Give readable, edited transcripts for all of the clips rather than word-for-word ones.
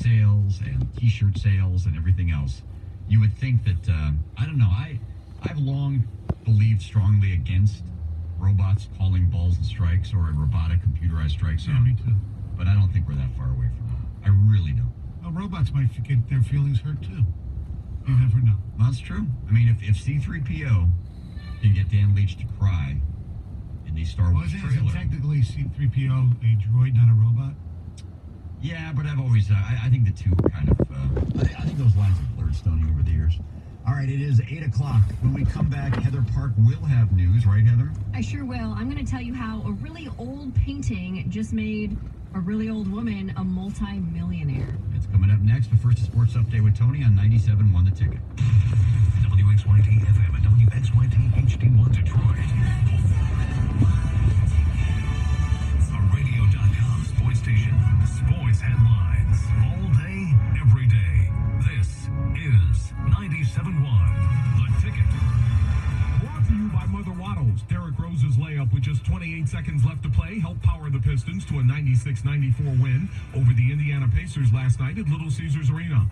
sales and T-shirt sales and everything else, you would think that, I don't know, I've long believed strongly against robots calling balls and strikes or a robotic computerized strike zone. Yeah, me too. But I don't think we're that far away from that. I really don't. Well, robots might get their feelings hurt too. You never know. Well, that's true. I mean, if C-3PO can get Dan Leach to cry in the Star Wars trailer. Isn't technically C-3PO a droid, not a robot? Yeah, but I've always, I think the two kind of, I think those lines have blurred, Stoney, over the years. All right, it is 8 o'clock. When we come back, Heather Park will have news, right, Heather? I sure will. I'm going to tell you how a really old painting just made a really old woman a multi-millionaire. It's coming up next, but first a sports update with Tony on 97.1 The Ticket. WXYT FM and WXYT HD1 Detroit. A radio.com sports station. Sports headlines. All day, every day. This is 97.1 The Ticket. Brought to you by Mother Waddles. Derrick Rose's layup with just 28 seconds left to play helped power the Pistons to a 96-94 win over the Indiana Pacers last night at Little Caesars Arena.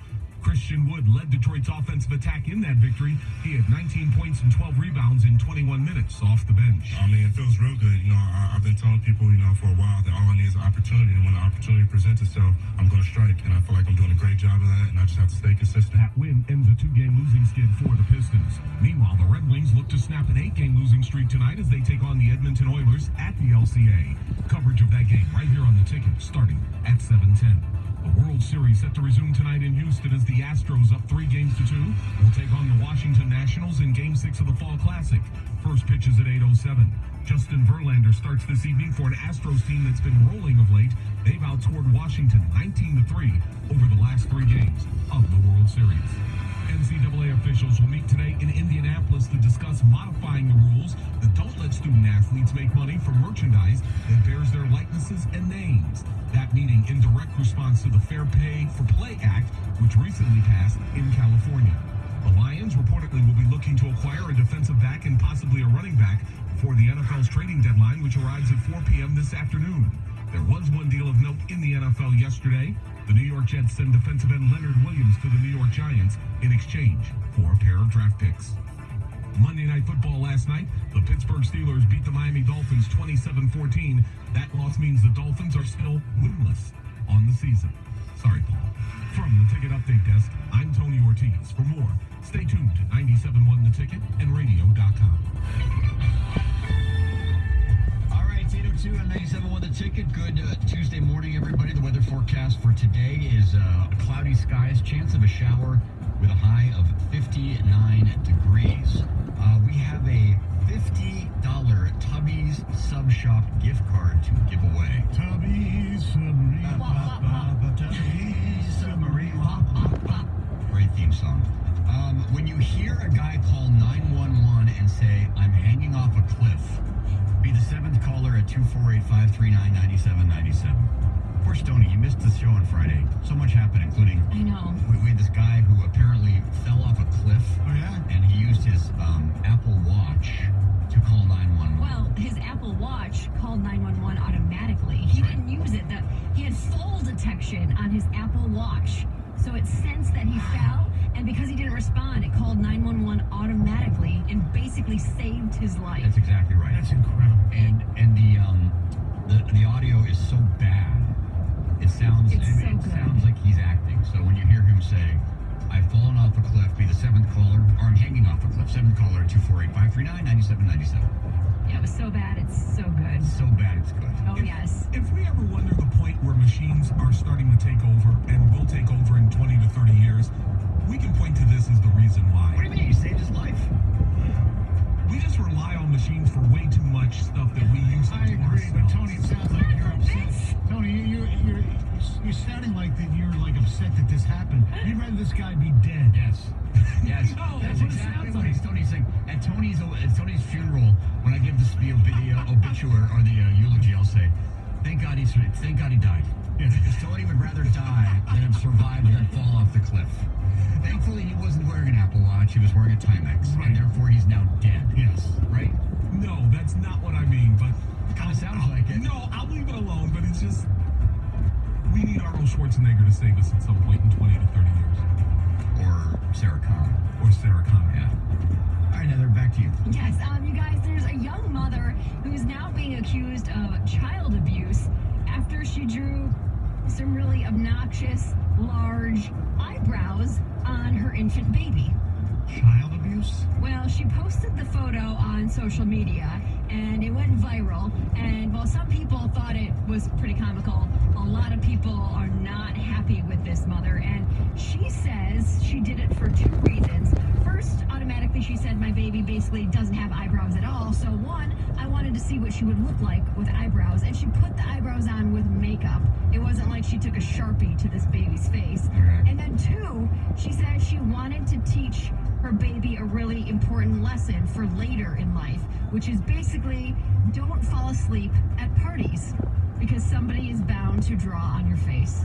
Christian Wood led Detroit's offensive attack in that victory. He had 19 points and 12 rebounds in 21 minutes off the bench. I mean, it feels real good. You know, I've been telling people, you know, for a while that all I need is an opportunity. And when the opportunity presents itself, I'm going to strike. And I feel like I'm doing a great job of that. And I just have to stay consistent. That win ends a 2-game losing skid for the Pistons. Meanwhile, the Red Wings look to snap an 8-game losing streak tonight as they take on the Edmonton Oilers at the LCA. Coverage of that game right here on The Ticket, starting at 7:10. The World Series set to resume tonight in Houston as the Astros, up 3-2, will take on the Washington Nationals in Game 6 of the Fall Classic. First pitch is at 8:07. Justin Verlander starts this evening for an Astros team that's been rolling of late. They've outscored Washington 19-3 over the last 3 games of the World Series. NCAA officials will meet today in Indianapolis to discuss modifying the rules that don't let student athletes make money from merchandise that bears their likenesses and names. That meeting in direct response to the Fair Pay for Play Act, which recently passed in California. The Lions reportedly will be looking to acquire a defensive back and possibly a running back before the NFL's trading deadline, which arrives at 4 p.m. this afternoon. There was one deal of note in the NFL yesterday. The New York Jets send defensive end Leonard Williams to the New York Giants in exchange for a pair of draft picks. Monday Night Football last night, the Pittsburgh Steelers beat the Miami Dolphins 27-14. That loss means the Dolphins are still winless on the season. Sorry, Paul. From the Ticket Update Desk, I'm Tony Ortiz. For more, stay tuned to 97.1 The Ticket and radio.com. All right, it's 8:02 on 97.1 The Ticket. Good Tuesday morning, everybody. The weather forecast for today is cloudy skies, chance of a shower with a high of 59 degrees. We have a $50 Tubby's Sub Shop gift card to give away. Tubby's submarine, Tubby's submarine, Great theme song. When you hear a guy call 911 and say, "I'm hanging off a cliff," be the 7th caller at 248-539-9797. Poor Stoney, you missed the show on Friday. So much happened, including I know. we had this guy who apparently fell off a cliff. Oh, yeah? And he used his Apple Watch to call 911. Well, his Apple Watch called 911 automatically. He didn't use it. He had fall detection on his Apple Watch. So it sensed that he fell, and because he didn't respond, it called 911 automatically and basically saved his life. That's exactly right. That's incredible. And the audio is so bad. It sounds like he's acting. So when you hear him say, "I've fallen off a cliff," be the 7th caller, or "I'm hanging off a cliff," 7th caller at 248-539-9797. Yeah, it was so bad, it's so good. So bad it's good. Oh, yes. If we ever wonder the point where machines are starting to take over and will take over in 20 to 30 years, we can point to this as the reason why. What do you mean? He saved his life. We just rely on machines for way too much stuff that we use to I do agree, but ourselves. Tony, it sounds like you're upset. Tony, you're sounding like that you're like upset that this happened. You'd rather this guy be dead. Yes. Yes. No, That's what it exactly sounds what like. Tony's saying. At Tony's funeral, when I give the obituary or the eulogy, I'll say, thank God he died. Yes. Because Tony would rather die than have survived and then fall off the cliff. Thankfully, he wasn't wearing an Apple Watch. He was wearing a Timex. Right. And therefore, he's now dead. Yes. Right? No, that's not what I mean, but... It kind of sounds like it. No, I'll leave it alone, but it's just... We need Arnold Schwarzenegger to save us at some point in 20 to 30 years. Or Sarah Connor. Or Sarah Connor. Yeah. All right, Heather, back to you. Yes, you guys, there's a young mother who's now being accused of child abuse after she drew some really obnoxious, large eyebrows on her infant baby. Child abuse? Well, she posted the photo on social media and it went viral. And while some people thought it was pretty comical, a lot of people are not happy with this mother. And she says she did it for two reasons. First, automatically she said my baby basically doesn't have eyebrows at all. So one, I wanted to see what she would look like with eyebrows. And she put the eyebrows on with makeup. It wasn't like she took a Sharpie to this baby's face. Okay. And then two, she said she wanted to teach her baby a really important lesson for later in life, which is basically don't fall asleep at parties because somebody is bound to draw on your face.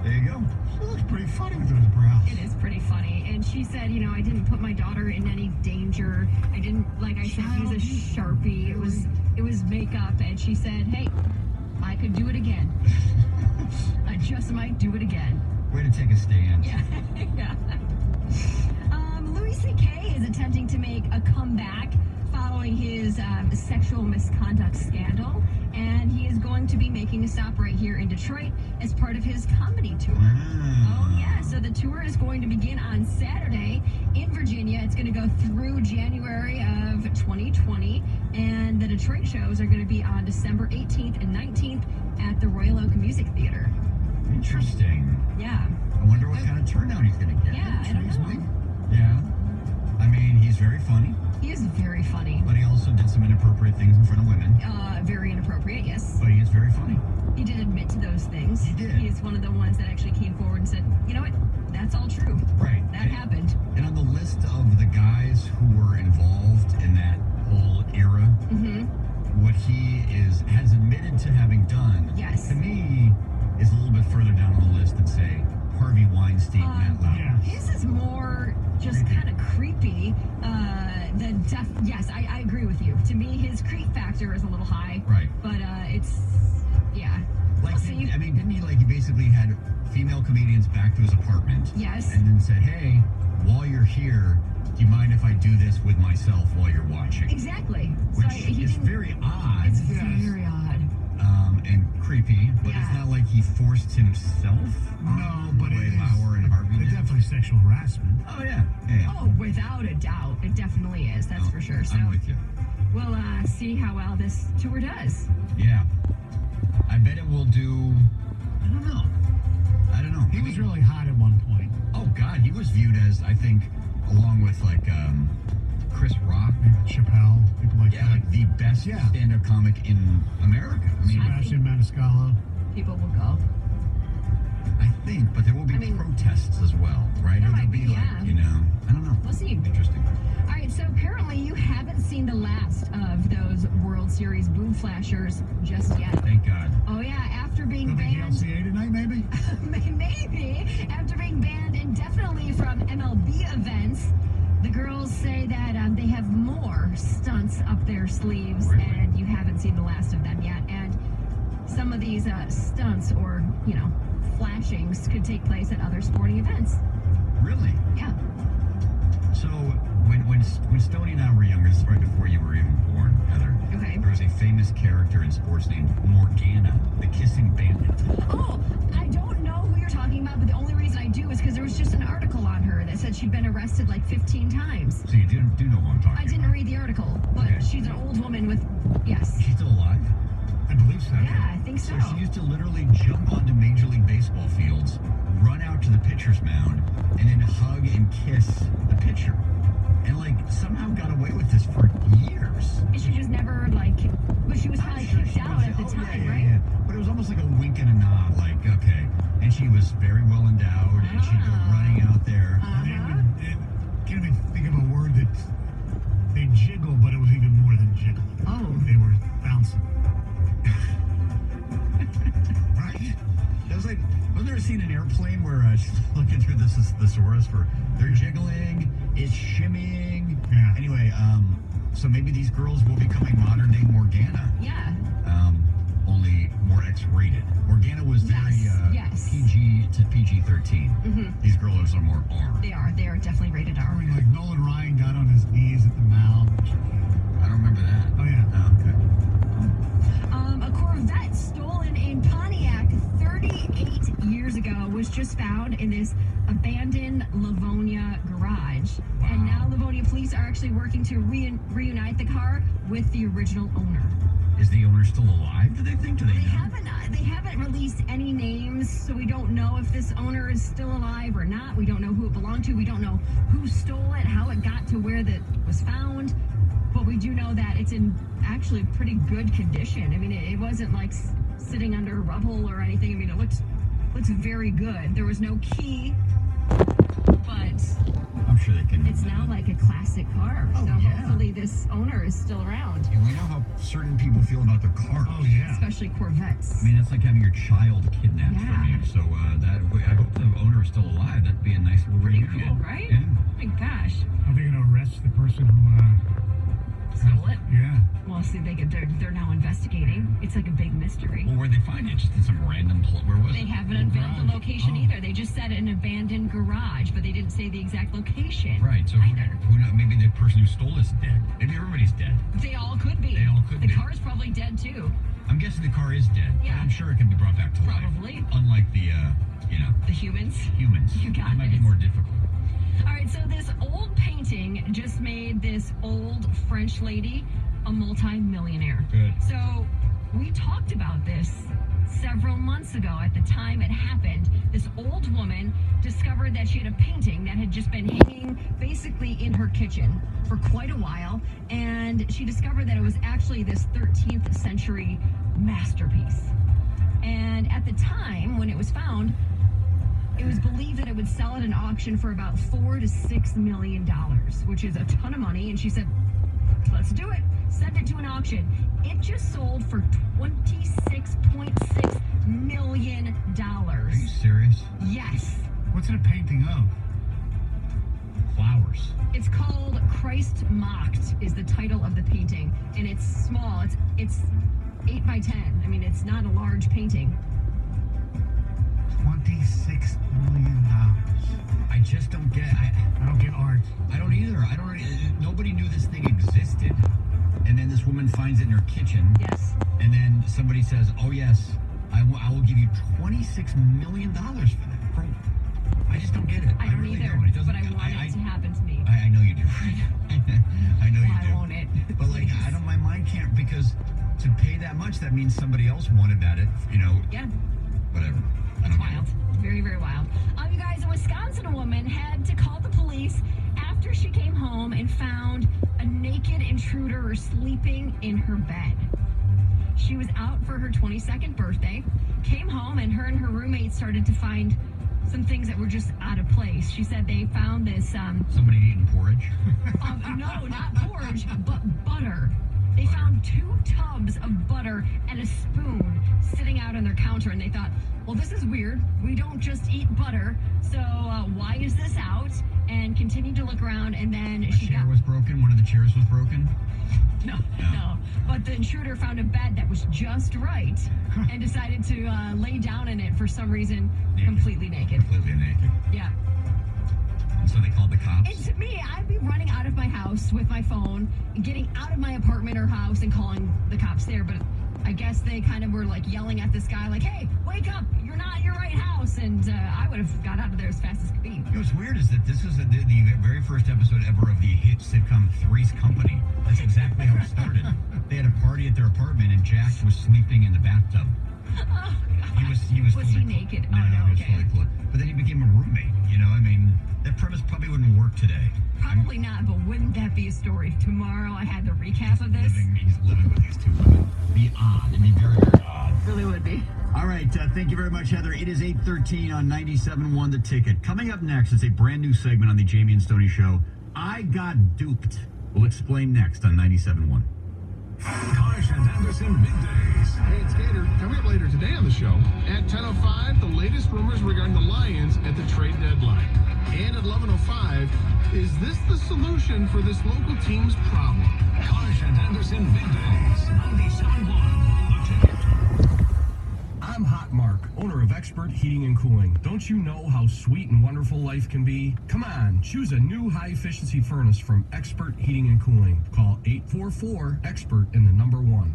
There you go. She looks pretty funny with those brows. It is pretty funny. And she said, you know, I didn't put my daughter in any danger. I didn't, like I said, use a Sharpie. It was makeup. And she said, hey, I could do it again. I just might do it again. Way to take a stand. Yeah. Yeah. Louis C.K. is attempting to make a comeback following his sexual misconduct scandal, and he is going to be making a stop right here in Detroit as part of his comedy tour. Oh, yeah. So the tour is going to begin on Saturday in Virginia. It's going to go through January of 2020, and the Detroit shows are going to be on December 18th and 19th at the Royal Oak Music Theater. Interesting. Yeah. I wonder what kind of turnout he's going to get. Yeah, I don't know. Yeah. I mean, he's very funny, He is very funny. but he also did some inappropriate things in front of women. Very inappropriate, yes. But he is very funny. He did admit to those things. He did. He is one of the ones that actually came forward and said, you know what, that's all true. Right. That happened. And on the list of the guys who were involved in that whole era, what he has admitted to having done, Yes. to me, is a little bit further down on the list than, say, Harvey Weinstein, Matt Lauer. Yeah. His is more just Creepy. kind of creepy. Yes, I agree with you. To me, his creep factor is a little high. Right. But it's, yeah. Like, We'll see. didn't he basically had female comedians back to his apartment? Yes. And then said, hey, while you're here, do you mind if I do this with myself while you're watching? Exactly. Which he is didn't- very odd. It's Yes. very odd. And creepy, but Yeah. it's not like he forced himself No, on but the it way is Lauer and Harvey it's did. definitely sexual harassment. Oh, yeah. Yeah. Oh, without a doubt. It definitely is. That's Oh, for sure. So I'm with you. we'll see how well this tour does. Yeah. I bet it will do, I don't know. He was really hot at one point. Oh, God. He was viewed as, I think, along with, like, Chris Rock. Chappelle, people like Yeah, that. like the best Yeah. stand-up comic in America. I mean, Sebastian Maniscalco. People will go. I think, but there will be I mean- protests as well, right? There Or might there'll be, be, yeah. like, you know, I don't know. We'll see. Interesting. All right, so apparently you haven't seen the last of those World Series boom flashers just yet. Thank God. Oh yeah, after being The big banned, LCA tonight, maybe? maybe after being banned indefinitely from MLB events, the girls say that they have more stunts up their sleeves, Really? and you haven't seen the last of them yet. And some of these stunts or flashings could take place at other sporting events. Really? Yeah. So when Stoney and I were younger, this is right before you were even born, Heather. Okay. There was a famous character in sports named Morgana, the kissing bandit. Oh, I don't know who you're talking about, but the only reason I do is because there was just an article on her that said she'd been arrested like 15 times. So you do know what I'm talking I didn't about. read the article, but Okay. she's an old woman with, yes. She's still alive? I believe so. Yeah, I think so. So she used to literally jump onto Major League Baseball fields, run out to the pitcher's mound, and then hug and kiss the pitcher. And, like, somehow got away with this for years. And she was never but she was probably kicked out at the time, right? Yeah. But it was almost like a wink and a nod, like, okay. And she was very well endowed, and she'd go running out there. Can't even think of a word that they jiggle, but it was even more than jiggling. Oh. They were bouncing. Right? It was like, I've never seen an airplane where she's looking through this thesaurus for they're jiggling, it's shimmying. Yeah. Anyway, so maybe these girls will be becoming modern day Morgana, Yeah. only more X-rated. Organa was very Yes. PG to PG-13. Mm-hmm. These girls are more R. They are definitely rated I R. mean, like Nolan Ryan got on his knees at the mouth. I don't remember that. Oh, yeah. Oh, okay. A Corvette stolen in Pontiac 38 years ago was just found in this abandoned Livonia garage. Wow. And now Livonia police are actually working to reunite the car with the original owner. Is the owner still alive, do they think? Do they know? They haven't released any names, so we don't know if this owner is still alive or not. We don't know who it belonged to. We don't know who stole it, how it got to where that was found. But we do know that it's in actually pretty good condition. I mean, it wasn't like sitting under rubble or anything. I mean, it looks very good. There was no key, but I'm sure they can. it's now like a classic car. Oh, So yeah. hopefully this owner is still around, And we know how certain people feel about their cars. Oh, yeah. especially Corvettes. I mean, that's like having your child kidnapped from Yeah. you. So I hope the owner is still alive. That'd be a nice little Pretty reunion. cool, right? Yeah. Oh my gosh. Are they going to arrest the person who, Stole it? yeah. Well, see, they're now investigating. It's like a big mystery. Well, where'd they find it? Just in some random where was They it? haven't unveiled the location Oh. either. They just said an abandoned garage, but they didn't say the exact location. Right. So either. who knows? Maybe the person who stole it's dead. Maybe everybody's dead. They all could be. They all could the be. car's probably dead too. I'm guessing the car is dead. Yeah. But I'm sure it can be brought back to Probably. life. Unlike the The humans. humans. You got It might it. be more difficult. All right, so this old painting just made this old French lady a multi-millionaire. Good. So we talked about this several months ago. At the time it happened, this old woman discovered that she had a painting that had just been hanging basically in her kitchen for quite a while, and she discovered that it was actually this 13th century masterpiece. And at the time when it was found, it was believed that it would sell at an auction for about $4 to $6 million, which is a ton of money. And she said, let's do it. Send it to an auction. It just sold for $26.6 million. Are you serious? Yes. What's it a painting of? Flowers. It's called Christ Mocked is the title of the painting. And it's small. It's 8 by 10. I mean, it's not a large painting. $26 million. I just don't get. I don't get art. I don't either. Nobody knew this thing existed. And then this woman finds it in her kitchen. Yes. And then somebody says, oh, yes, I will give you $26 million for that. I just don't get it. I don't really either. don't. It doesn't, But I want it to happen to me. I know you do. I know you Why do. won't it? But like, I don't. My mind can't, because to pay that much, that means somebody else wanted that. Yeah. Whatever. I It's don't get wild. it. Very, very wild. You guys, in Wisconsin, a woman had to call the police after she came home and found a naked intruder sleeping in her bed. She was out for her 22nd birthday, came home, and her roommate started to find some things that were just out of place. She said they found this, Somebody eating porridge. no, not porridge, but butter. They found 2 tubs of butter and a spoon sitting out on their counter, and they thought, well, this is weird. We don't just eat butter, so why is this out? And continued to look around, and then A she chair got... was broken. One of the chairs was broken. No. But the intruder found a bed that was just right and decided to lay down in it for some reason, Naked. completely naked. Completely naked. Yeah. And so they called the cops. And to me, I'd be running out of my house with my phone, getting out of my apartment or house and calling the cops there. But I guess they kind of were like yelling at this guy, like, hey, wake up, you're not at your right house. And I would have got out of there as fast as could be. What's weird is that this is the very first episode ever of the hit sitcom Three's Company. That's exactly how it started. They had a party at their apartment, and Jack was sleeping in the bathtub. Oh, He was Was fully he naked? No, Oh, no, he was okay. fully clothed. But then he became a roommate. I mean, that premise probably wouldn't work today. Probably not, but wouldn't that be a story? Tomorrow I had the recap of this. He's living with these 2 women. Be odd. It'd be very, very odd. Really would be. All right, thank you very much, Heather. It is 8:13 on 97.1 The Ticket. Coming up next is a brand new segment on the Jamie and Stoney Show. I got duped. We'll explain next on 97.1. Kosh and Anderson middays. Hey, it's Gator. Coming up later today on the show, at 10:05, the latest rumors regarding the Lions at the trade deadline. And at 11:05, is this the solution for this local team's problem? Kosh and Anderson middays. 97.1 The Ticket. I'm Hot Mark, owner of Expert Heating and Cooling. Don't you know how sweet and wonderful life can be? Come on, choose a new high-efficiency furnace from Expert Heating and Cooling. Call 844-EXPERT and the number 1.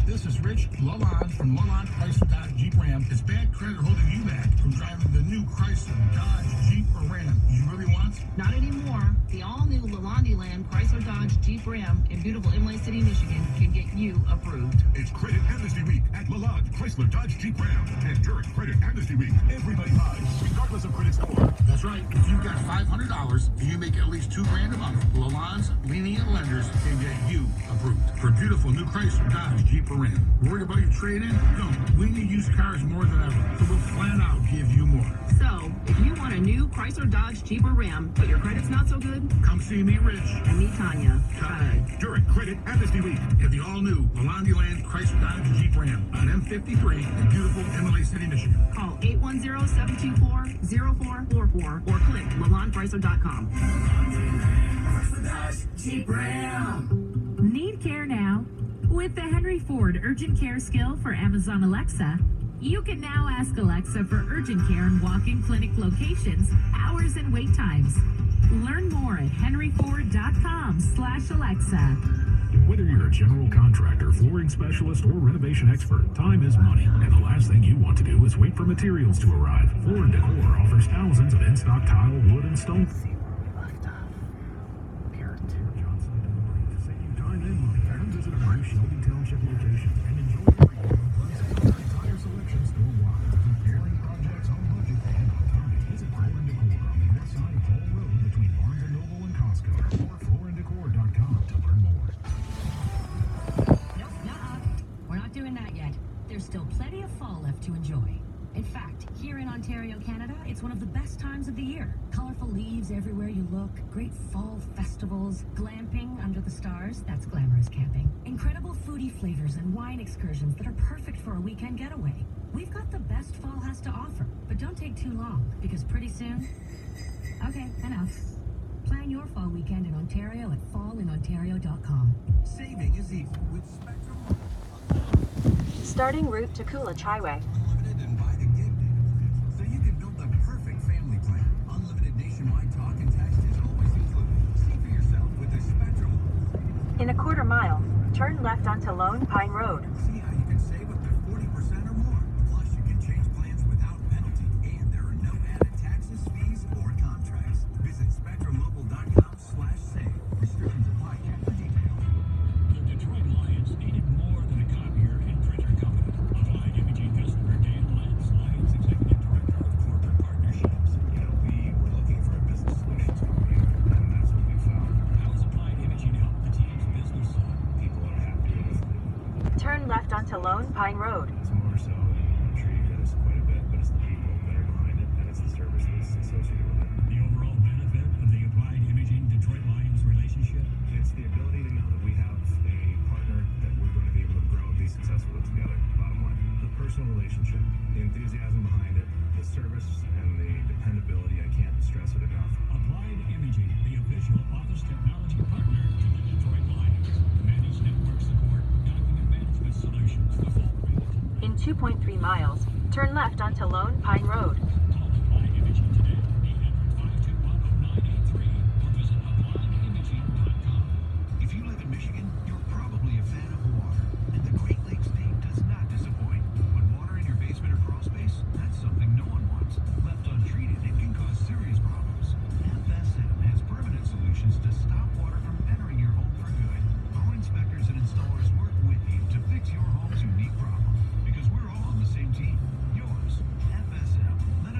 This is Rich Lalonde from Lalonde Chrysler Dodge Jeep Ram. Is bad credit holding you back from driving the new Chrysler Dodge Jeep or Ram you really want? Not anymore. The all-new Lalonde Land Chrysler Dodge Jeep Ram in beautiful Imlay City, Michigan can get you approved. It's Credit Amnesty Week at Lalonde Chrysler Dodge Jeep Ram. And during Credit Amnesty Week, everybody buys, regardless of credit score. That's right. If you've got $500 and you make at least $2,000 a month, Lalonde's lenient lenders can get you approved for beautiful new Chrysler Dodge Jeep or Ram. Worried about your trade-in? Don't. We need used cars more than ever, so we'll flat out give you more. So, if you want a new Chrysler Dodge Jeep or Ram, but your credit's not so good, Come see me, Rich. and me, Tanya. Today, During Credit Amnesty Week. at the all-new Lalonde Land Chrysler Dodge Jeep Ram on M53 in beautiful Imlay City, Michigan. Call 810-724-0444 or click LaLondeChrysler.com. Need care now? With the Henry Ford Urgent Care skill for Amazon Alexa, you can now ask Alexa for urgent care in walk-in clinic locations, hours, and wait times. Learn more at henryford.com/Alexa. Whether you're a general contractor, flooring specialist, or renovation expert, time is money, and the last thing you want to do is wait for materials to arrive. Floor & Decor offers thousands of in-stock tile, wood, and stone. Save time and money. Come visit our new Shelby Township location and enjoy the entire selection store-wide. Building projects on budget and on time. Visit Floor & Decor on the north side of Hall Road between Barnes & Noble and Costco, or flooranddecor.com to learn more. Nope, we're not doing that yet. There's still plenty of fall left to enjoy. In fact, here in Ontario, Canada, it's one of the best times of the year. Colorful leaves everywhere you look, great fall festivals, glamping under the stars, that's glamorous camping, incredible foodie flavors and wine excursions that are perfect for a weekend getaway. We've got the best fall has to offer, but don't take too long, because pretty soon... Okay, enough. Plan your fall weekend in Ontario at fallinontario.com. Saving is easy with Spectrum. Starting route to Coolidge Highway. Unlimited and buy the gig data plans, so you can build the perfect family plan. Unlimited nationwide talk and text is always included. See for yourself with the Spectrum. In a quarter mile, turn left onto Lone Pine Road. See how you can save up to 40% or more. Plus, you can change plans without penalty, and there are no added taxes, fees, or contracts. Visit SpectrumLocal.com/save. Restrictions apply. Check for details. The Detroit Lions needed more than a copier and printer company. Applied Imaging customer Dan Lentz, Lions Executive Director of Corporate Partnerships. We were looking for a business solutions company, and that's what we found. How has Applied Imaging helped the team's business side? People are happy with us. Turn left onto Lone Pine Road. It's more so, I'm sure you get us quite a bit, but it's the people that are behind it, and it's the service that's associated with it. The overall benefit of the Applied Imaging Detroit Lions relationship? It's the ability to know that we have a partner that we're going to be able to grow and be successful with together. Bottom line, the personal relationship, the enthusiasm behind it, the service, and the dependability. I can't stress it enough. Applied Imaging, the official office technology partner to the Detroit Lions. Managed network support, document management solutions, the full range. In 2.3 miles, turn left onto Lone Pine Road. Call Applied Imaging today, 800-521-0983, or visit appliedimaging.com. If you live in Michigan, you're probably a fan of water, and the Great Lakes theme does not disappoint. When water in your basement or crawl space, that's something no one wants. Left untreated, it can cause serious problems. FSM has permanent solutions to stop water from entering your home for good. Our inspectors and installers work with you to fix your home's unique problem, because we're all on the same team. Yours, FSM. Let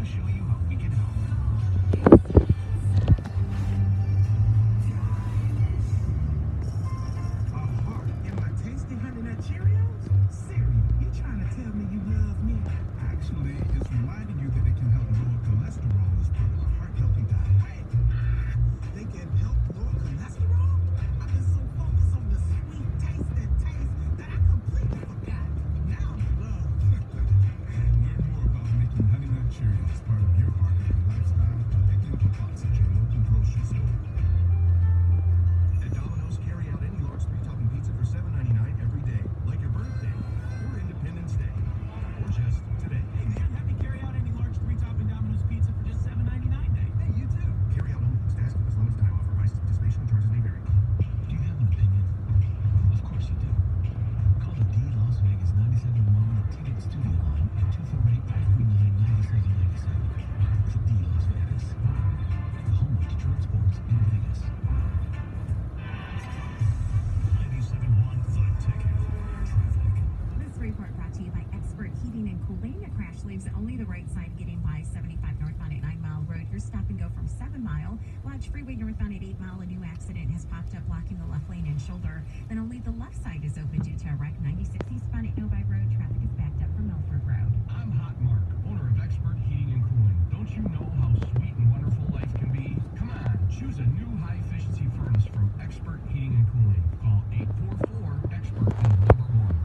brought to you by Expert Heating and Cooling. A crash leaves only the right side getting by 75 northbound at 9 Mile Road. Your stop and go from 7 Mile. Lodge Freeway northbound at 8 Mile. A new accident has popped up blocking the left lane and shoulder. Then only the left side is open due to a wreck. 96 eastbound at Novi Road. Traffic is backed up from Milford Road. I'm Hot Mark, owner of Expert Heating and Cooling. Don't you know how sweet and wonderful life can be? Come on, choose a new high-efficiency furnace from Expert Heating and Cooling. Call 844-EXPERT and number 1.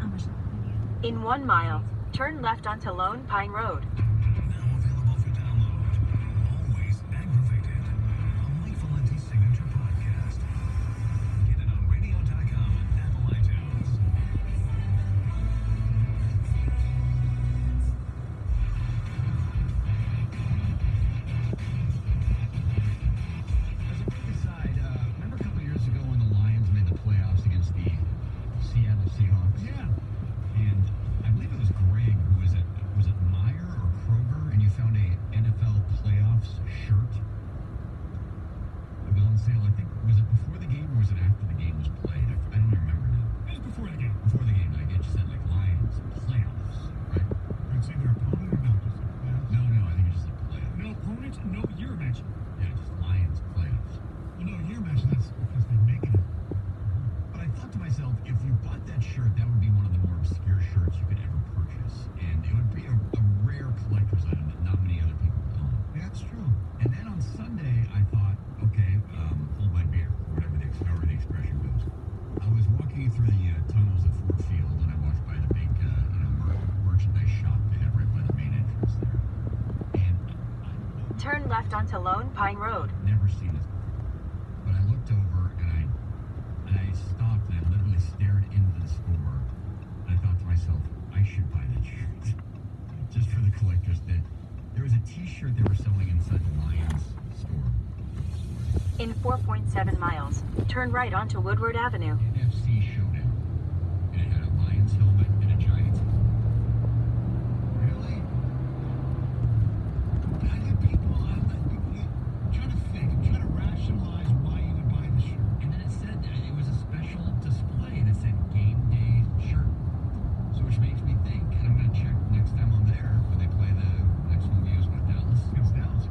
In 1 mile, turn left onto Lone Pine Road. Now available for download. Always Aggravated. A Mike Valenti signature podcast. Get it on radio.com and Apple iTunes. As a quick aside, remember a couple years ago when the Lions made the playoffs against the Seattle Seahawks? Yeah. And I believe it was Greg who was it Meyer or Kroger, and you found a NFL playoffs shirt. It was on sale. I think, was it before the game or was it after the game was played? I don't even remember now. It was before the game. Before the game, like it just said like Lions playoffs, right? It's either opponent or not. Just like playoffs. No, I think it's just like playoffs. No opponent, no year match. Yeah, just Lions playoffs. Well, no year match. That's because they make it. But I thought to myself, if you bought that shirt, that would be one of the more obscure shirts you could ever purchase. And it would be a rare collector's item that not many other people own. Yeah, that's true. And then on Sunday, I thought, okay, hold my beer, or whatever the expression goes. I was walking through the tunnels at Ford Field, and I walked by the big, merchandise shop they have right by the main entrance there. And Turn left onto Lone Pine Road. never seen this before. But I looked over and I stopped and I literally stared into the store. And I thought to myself, I should buy that shirt. Just for the collectors. There was a t-shirt they were selling inside the Lions store. In 4.7 miles, turn right onto Woodward Avenue. NFC Showdown. And it had a Lions helmet and a Giants helmet. Really? I get people trying to think, trying to rationalize why you would buy the shirt. And then it said that it was a special display and it said game day shirt. So which makes me think, and I'm going to check next time I'm there when they play the next one we use with Dallas. Against Dallas.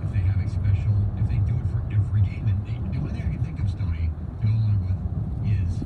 If they have a special, if they do it for every game. And the only thing I can think of, Stoney, to go along with is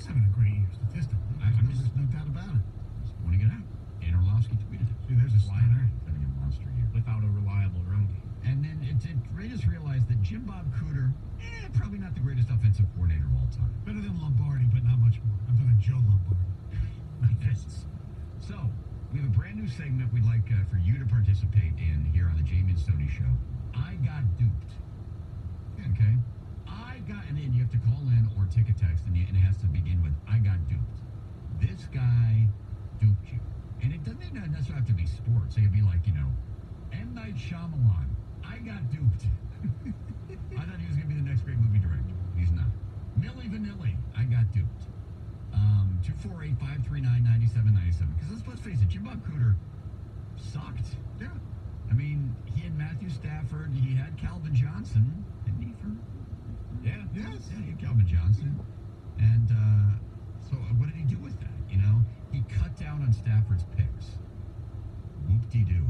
He's having a great year statistically. There's no doubt about it. Just pointing it out. Dan Orlovsky tweeted it. See, there's a slider. Having a monster year. Without a reliable run game. And then Raiders realized that Jim Bob Cooter, probably not the greatest offensive coordinator of all time. Better than Lombardi, but not much more. I'm talking Joe Lombardi. Not this. So, we have a brand new segment we'd like for you to participate in here on the Jamie and Stoney Show. I got duped. Okay? And then you have to call in or take a text, and it has to begin with, I got duped. This guy duped you. And it doesn't necessarily have to be sports. It could be like, M. Night Shyamalan. I got duped. I thought he was going to be the next great movie director. He's not. Milli Vanilli. I got duped. 248-539-9797. Because let's face it, Jim Bob Cooter sucked. Yeah. I mean, he had Matthew Stafford. He had Calvin Johnson. Didn't he? Yes. Yeah, he had Calvin Johnson. And so what did he do with that? He cut down on Stafford's picks. Whoop-de-doo.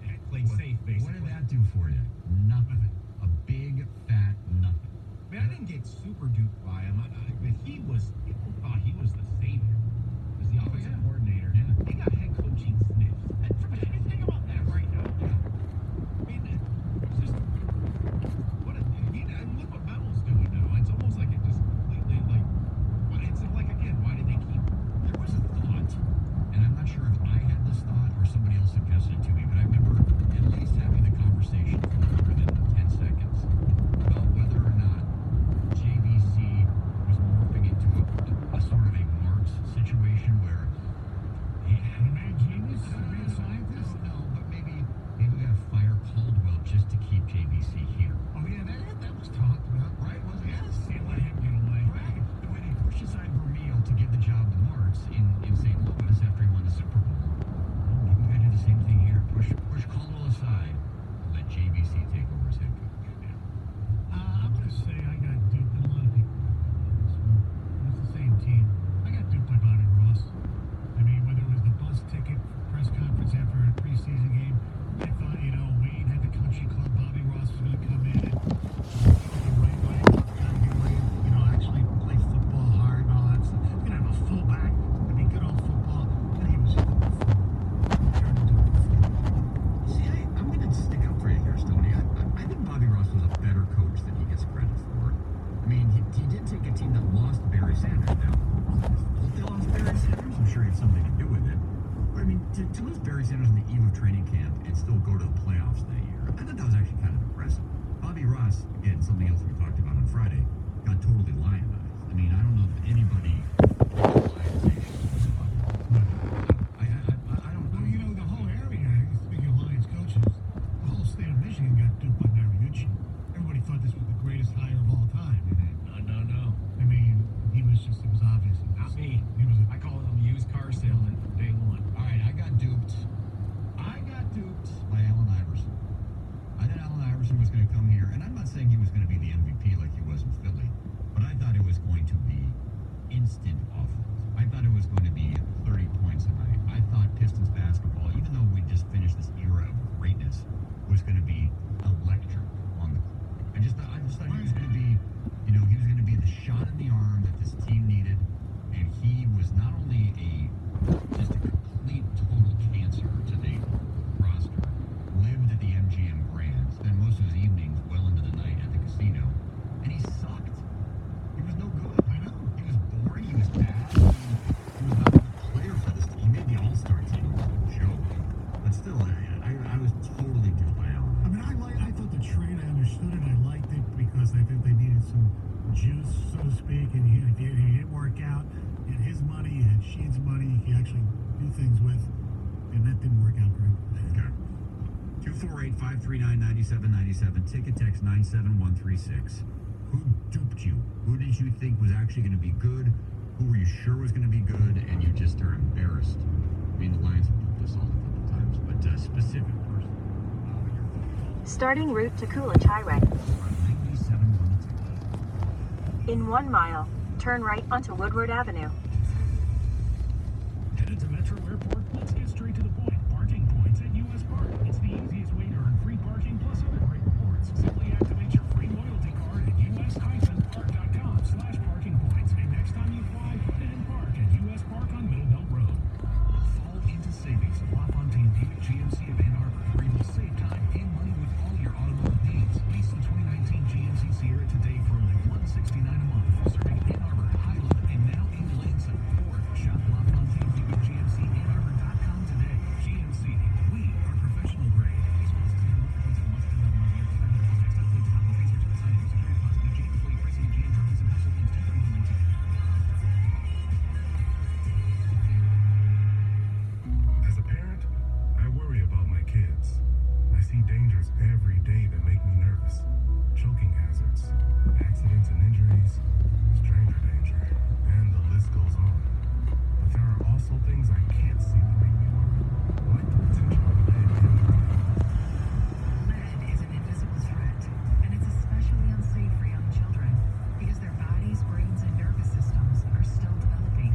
Yeah, played safe, basically. What did that do for you? Nothing. A big, fat nothing. I mean, I didn't get super duped by him. People thought he was the savior. As the offensive coordinator. Yeah. He got head coaching sniffs. And think about that right now. Yeah. I mean, it's just, and look what Mel's doing now. It's almost like it just completely, why did they keep him? There was a thought, and I'm not sure if I had this thought or somebody else suggested it to me, but I remember at least having the conversation for longer than 10 seconds about whether or not JVC was morphing into a sort of a Marx situation where he had a mad genius, a real scientist. No, but maybe we got to fire Caldwell just to keep JVC here. Oh, yeah, that was talked about. Right, wasn't it? Yes. Can't let him get away. Right. The way they pushed aside Vermeil to give the job to Marks in St. Louis after he won the Super Bowl. Maybe we got to do the same thing here. Push Caldwell aside and let JVC take over as head coach. Yeah. I'm going to say I got duped, and a lot of people got this one. It was the same team. I got duped by Bobby Ross. I mean, whether it was the bus ticket press conference after a preseason game, I thought, Wayne had the country club. Bobby Ross was going to come in and the right way, kind of get away, actually play football hard and all that stuff. You're going to have a fullback to be good on football. And he was just a buffoon. Turned into a buffoon. See, I'm going to stick up for you here, Stoney. I think Bobby Ross was a better coach than he gets credit for. I mean, he did take a team that lost Barry Sanders. Now, they lost Barry Sanders. I'm sure he had something to do with it. But I mean, to lose Barry Sanders on the eve of training camp and still go to the playoffs that year, I thought that was actually kind of impressive. Bobby Ross, again, something else we talked about on Friday, got totally lionized. I mean, I don't know if anybody I don't know. The whole area, speaking of Lions coaches, the whole state of Michigan got duped by Mariucci. Everybody thought this was the greatest hire of all time. No. I mean, it was obvious. Not me. I call him a used car salesman from day one. All right, I got duped by Allen Iverson. I thought Allen Iverson was going to come here, and I'm not saying he was going to be the MVP like he was in Philly, but I thought it was going to be instant offense. I thought it was going to be 30 points a night. I thought Pistons basketball, even though we just finished this era of greatness, was going to be electric on the court. I just thought he was going to be, he was going to be the shot in the arm that this team needed, and he was not only just a complete total cancer to the roster, lived at the MGM Grand, spent most of his evenings well into the night at the casino, and he sucked. He was no good. I know. He was boring. He was bad. He was not a good player for this team. He made the All-Star team. It was a joke. But still, I was totally duped by Allen. I mean, I thought the trade, I understood it, I liked it, because I think they needed some juice, so to speak, and if it didn't work out, you had his money, you had Sheen's money, you could actually do things with, and that didn't work out very well. Okay. 248-539-9797, ticket text 97136. Who duped you? Who did you think was actually going to be good? Who were you sure was going to be good, and you just are embarrassed? I mean, the Lions have duped us all a couple times, but a specific person. Starting route to Coolidge Highway. 97 on the ticket. In 1 mile, turn right onto Woodward Avenue. Headed to Metro Airport? Let's get straight to the point. Parking points at US Park. It's the easiest way to earn free parking plus other great rewards. Simply activate your free loyalty card at us-park.com/parking points. And next time you fly, dangers every day that make me nervous. Choking hazards, accidents and injuries, stranger danger, and the list goes on. But there are also things I can't see that make me worry, like the potential of lead in uranium. Lead is an invisible threat, and it's especially unsafe for young children because their bodies, brains, and nervous systems are still developing.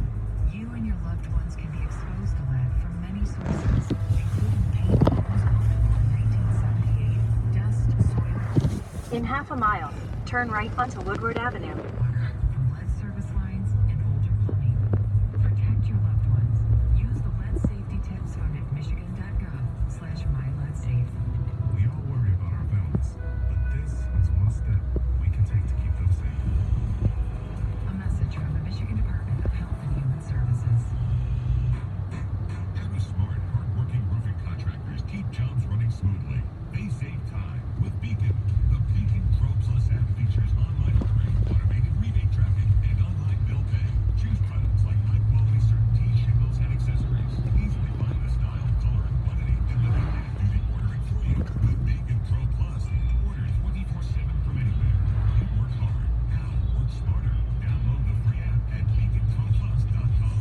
You and your loved ones can be exposed to lead from many sources, including paint bombs opened in 1978, dust, soil, In half a mile, turn right onto Woodward Avenue. water from lead service lines and older plumbing. Protect your loved ones. Use the lead safety tips found at michigan.gov/myleadsafe. We all worry about our families, but this is one step we can take to keep them safe. A message from the Michigan Department of Health and Human Services. How do smart, hardworking roofing contractors keep jobs running smoothly? They save time with Beacon. The Beacon Pro Plus app features online ordering, automated rebate tracking, and online bill pay. Choose products like high-quality CertainTeed shingles and accessories. Easily find the style, color, and quantity, and let Beacon do the ordering for you. With Beacon Pro Plus, order 24/7 from anywhere. You work hard. Now work smarter. Download the free app at beaconproplus.com.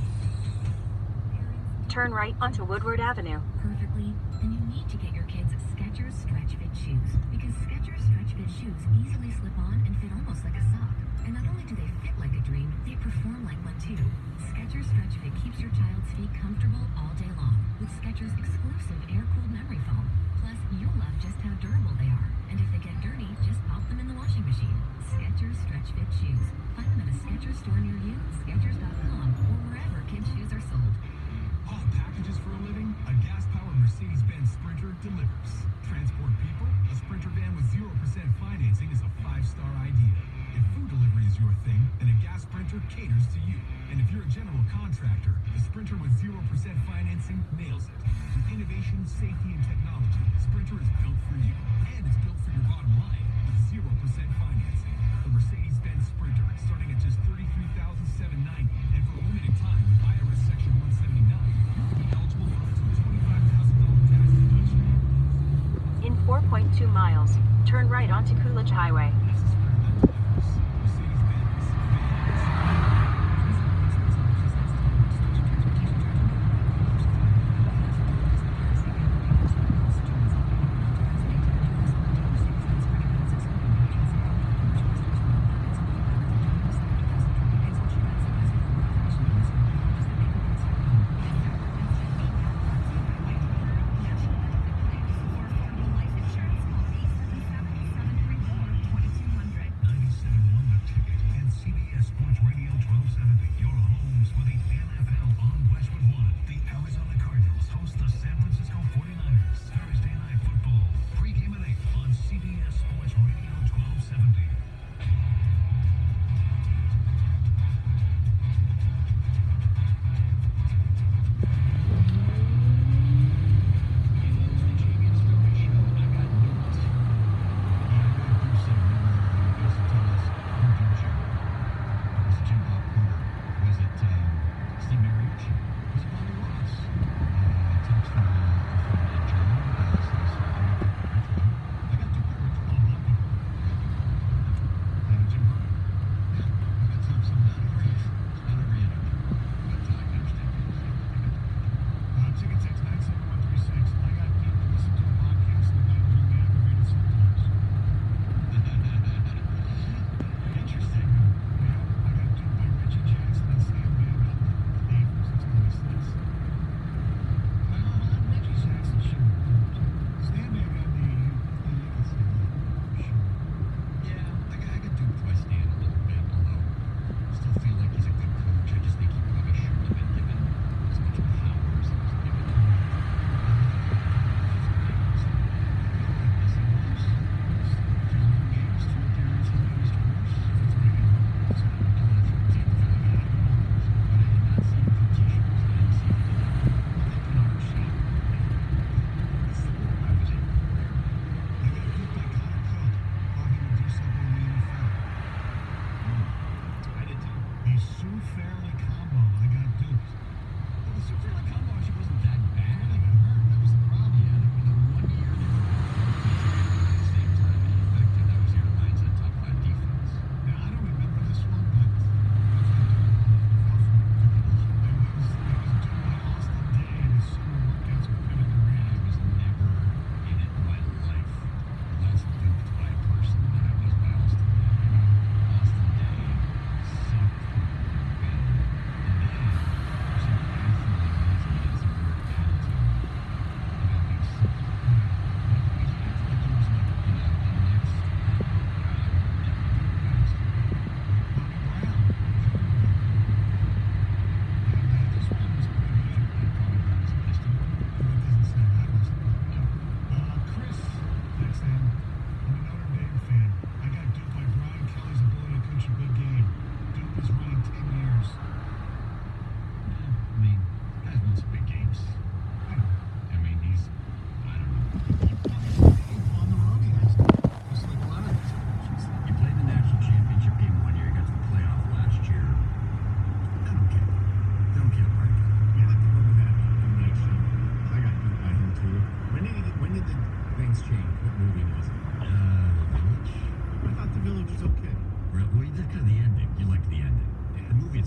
Turn right onto Woodward Avenue. Perfectly, then you need to get your kids Skechers Stretch Fit shoes because Skechers Stretch Fit shoes easily slip on and fit almost like a sock. And not only do they fit like a dream, they perform like one too. Skechers Stretch Fit keeps your child's feet comfortable all day long with Skechers exclusive air-cooled memory foam. Plus, you'll love just how durable they are. And if they get dirty, just pop them in the washing machine. Skechers Stretch Fit shoes. Find them at a Skechers store near you, Skechers.com, or wherever kids' shoes are sold. All packages for a living? A gas-powered Mercedes-Benz Sprinter delivers. Transport people? A Sprinter van with 0% financing is a 5-star idea. If food delivery is your thing, then a gas Sprinter caters to you. And if you're a general contractor, the Sprinter with 0% financing nails it. With innovation, safety, and technology, Sprinter is built for you. And it's built for your bottom line with 0% financing. The Mercedes-Benz Sprinter, starting at just $33,790, and for a limited time with IRS Section 179, you'll be eligible for up to a $25,000 tax deduction. In 4.2 miles, turn right onto Coolidge Highway. This is where that delivers. Mercedes-Benz.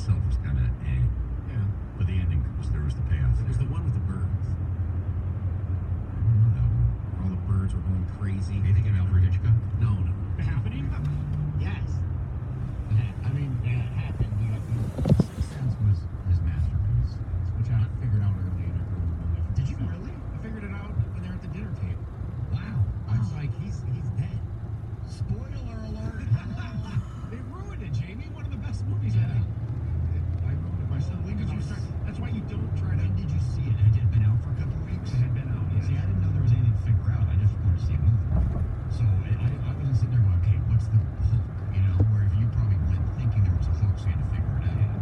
itself was kind of Yeah. but the ending there was the payoff. It was the one with the birds. I don't know that one. All the birds were going crazy. Are you thinking of Alfred Hitchcock? No, no. Happening? Yes. I mean, yeah, it happened. Sixth Sense was his masterpiece. Which I figured out early in it. Did you really? I figured it out when they were at the dinner table. Wow. I was like, he's dead. Spoiler alert. They ruined it, Jamie. One of the best movies Yeah. ever. I ruined it myself. When did you start? That's why you don't try to. When did you see it? Had it been out for a couple of weeks? It had been out, yeah. See, I didn't know there was anything to figure out. I just wanted to see a movie. So I wasn't sitting there going, okay, what's the hook? You know, where if you probably went thinking there was a hook, so you had to figure it out.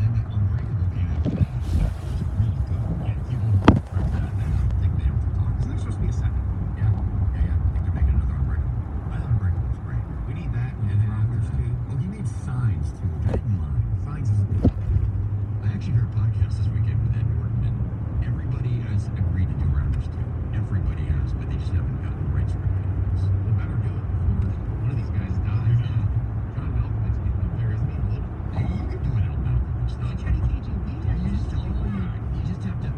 Then the Unbreakable came after that. That was really good. Yeah, people wrecked that. I don't think they ever talked. Isn't there supposed to be a second? Yeah. I think they're making another Unbreakable. I thought Unbreakable was great. We need that and then Rounders too. Well, he made Signs too, which I didn't mind. Signs is a good. I actually heard a podcast this weekend with Ed Norton, and everybody has agreed to do Rounders too. Everybody has, but they just haven't gotten the right script in place. They better do it before one of these guys dies. John Malkovich getting up there, isn't he? A little. Hey, you can do an Al Malkovich stuff. Kenny KGB. You just have to.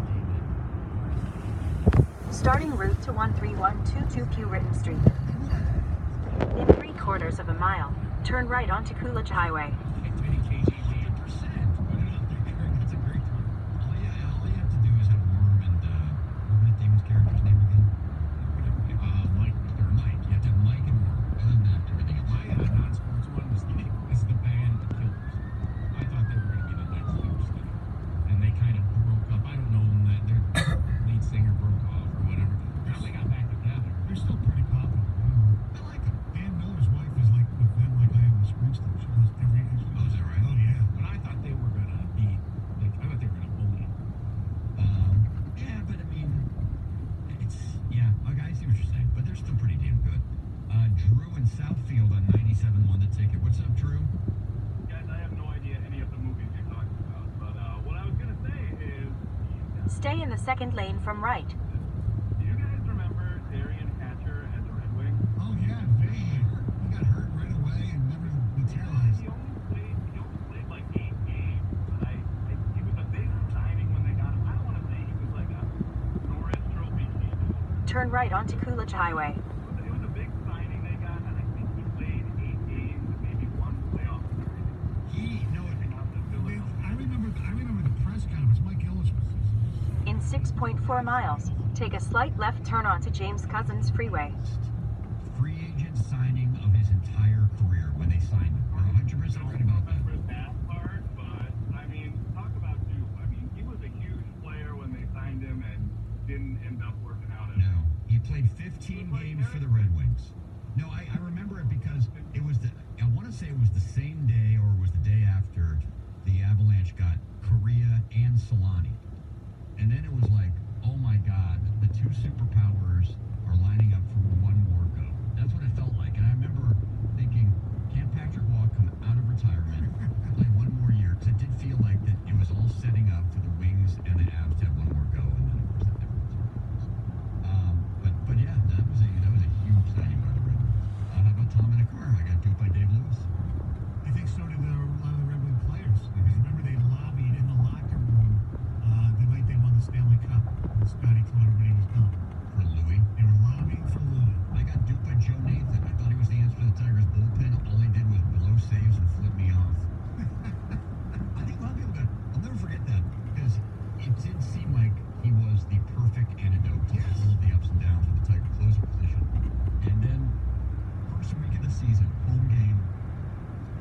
Starting route to 13122 Pew Ritten Street. In 3/4 of a mile, turn right onto Coolidge Highway. Kenny KGB. 100%. Put it out there. That's a great one. All you have to do is have Worm and what was Matt Damon's character's name again? Mike. Mike. You have to have Mike and Worm. Other than that, everything else. My non-sports one is the band The Killers. I thought they were going to be the next huge thing. And they kind of broke up. I don't know when their lead singer broke off or whatever. Now they got back together. They're still pretty popular. I like them. Dan Miller's wife is like with them like I am with Springsteen. She goes every. Oh, is that right? Oh yeah. But I thought they were going to be, like, I thought they were going to own it. Yeah, but I mean, I see what you're saying, but they're still pretty damn good. Drew in Southfield on 97 won the ticket. What's up, Drew? Guys, I have no idea any of the movies you're talking about, but what I was going to say is... Stay in the second lane from right. Do you guys remember Darian Hatcher as a Red Wing? Oh yeah, vaguely. He got hurt right away and never materialized. He only played like 8 games, but he was a big signing when they got him. I don't want to say he was like a Norris Trophy candidate. Turn right onto Coolidge Highway. It was a big signing they got, and I think he played 8 games and maybe 1 playoff appearance. I remember the press conference. Mike Ellis was. In 6.4 miles, take a slight left turn onto James Cousins Freeway. Free agent signing of his entire career when they signed him. We're 100% right about that. Remember that part, but I mean, talk about Duke. I mean, he was a huge player when they signed him and didn't end up working out. No, he played 15 games for the Red Wings. No, I remember it because it was I want to say it was the same day or it was the day after the Avalanche got Correa and Solani. And then it was like, oh my God, the two superpowers are lining up for one more go. That's what it felt like. And I remember thinking, can't Patrick Waugh come out of retirement, play one more year? Because it did feel like that it was all setting up for the Wings and the Avs to have one more go. And then, of course, that never materialized. But yeah, that was a huge signing by the Red Wings. How about Tom in a car? I got duped by Dave Lewis. I think so did a lot of the Red Wing players. Because remember they lobbied in the locker room the night they won the Stanley Cup. When Scotty told everybody he was gone. For Louis. They were lobbying for Louis. I got duped by Joe Nathan. I thought he was the answer to the Tigers bullpen. All he did was blow saves and flip me off. I think a lot of people I'll never forget that because it did seem like he was the perfect antidote to all of the ups and downs of the Tiger closer position. And then, first week of the season, home game,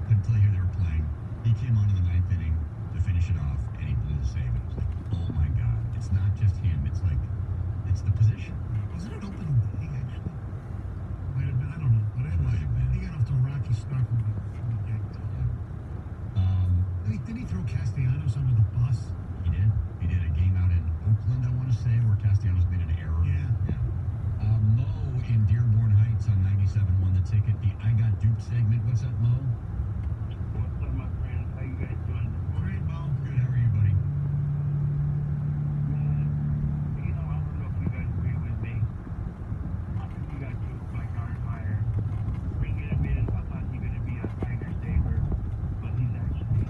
couldn't tell you who they were playing. He came on in the 9th inning to finish it off, and he blew the save. And I was like, oh my God, it's not just him. It's like, it's the position. Wasn't it opening day actually? Might have been. I don't know. But anyway, he got off to a rocky start from the get-go. Didn't he throw Castellanos under the bus? He did. He did a game out in Oakland, I want to say, where Castellanos made an error. Yeah. Mo in Dearborn Heights on 97 won the ticket. The I Got Duped segment. What's up, Mo? What's up, my friends? How you guys doing? Great, Mo. Good. How are you, buddy? You know, I don't know if you guys agree with me. I think you got duped by Gardenhire. Bring it a minute. I thought he was going to be a Tiger saver, but he's actually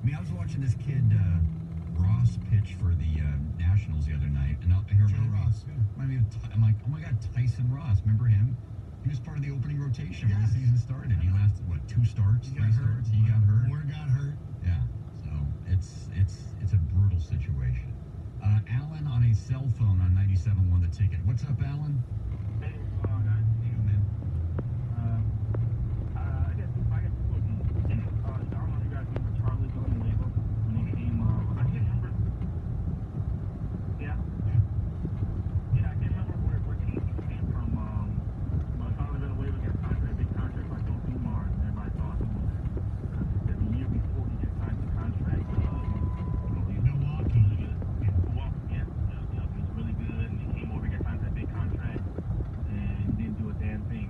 I mean, I was watching this kid, Ross, pitch for the Nationals the other night, and I'm like, oh my God, Tyson Ross. Remember him? He was part of the opening rotation when the season started. He lasted, what, 2 starts, 3 starts? He got hurt. Moore got hurt. Yeah, so it's a brutal situation. Alan on a cell phone on 97 won the ticket. What's up, Alan? Hey, guys. How you doing, man? I got two questions. I don't know if you guys remember Charlie Villanueva when he came. I can't remember. Yeah. Yeah, I can't remember where he came from. But Charlie Villanueva got signed to a big contract by Joe Dumars, and everybody thought he was the year before he got signed to the contract. Milwaukee. Yeah, he was really good, and he came over, got signed to that big contract, and didn't do a damn thing.